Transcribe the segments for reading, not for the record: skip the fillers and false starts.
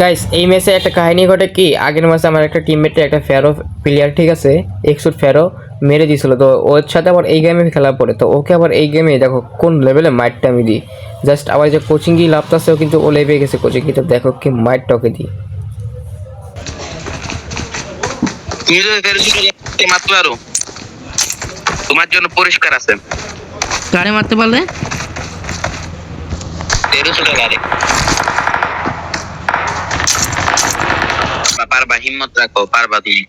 Guys এই ম্যাচে একটা কাহিনী ঘটে কি, আগের ম্যাচে আমার একটা টিমমেটে একটা ফেরো প্লেয়ার, ঠিক আছে, এক্সুট ফেরো মেরে দিয়েছিল। তো ওর সাথে আবার এই গেমে খেলা পড়ে, তো ওকে আবার এই গেমে দেখো কোন লেভেলে মাইটটা আমি দিই। জাস্ট আবার যে কোচিং গিয়ে লাভটাছেও কিন্তু ও লেবে গেছে কোচিং গিয়ে, তো দেখো কি মাইটটা ওকে দিই। তুমি যদি ফেরোকে মারতে পারো তোমার জন্য পরিষ্কার আছে। কারে মারতে পারলে? ফেরোকে গারে পারবা, হিম্মত রাখো, পারবা তুমি।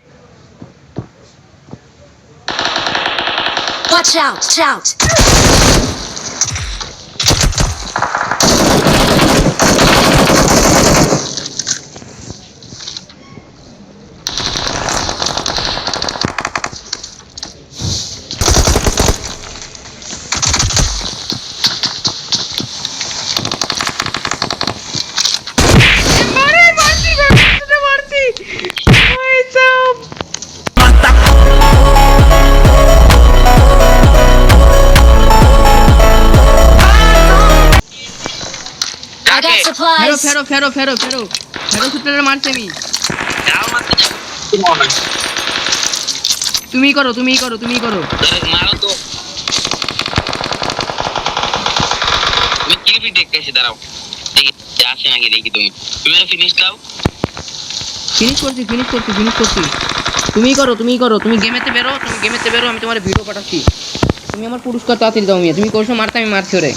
Watch out! Shout! I got ফেরো supplies. ফেরো ফেরো ফেরো ফেরো ফেরো শুটারে মারছি আমি। যাও মারতে যাও। কি মনে হয়? তুমি করো তুমি করো তুমি করো। মারো তো। তুমি কি ভিডিও দেখতেছি, দাঁড়াও দেখি আসে নাকি, দেখি তুমি তুমি ফিনিশ দাও। ফিনিশ করছি ফিনিশ করছি ফিনিশ করছি। তুমি করো তুমি গেমেতে বেরো, তুমি গেমেতে বেরো, আমি তোমার ভিডিও পাঠাচ্ছি। তুমি আমার পুরস্কার তাড়াতাড়ি দাও মিয়া, তুমি করছো মারতে, আমি মারছি ওরে।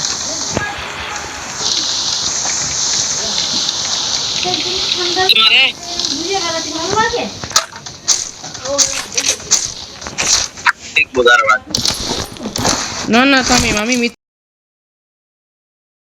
তোমারে দেখবো, দাঁড়াও। না না তামিম, আমি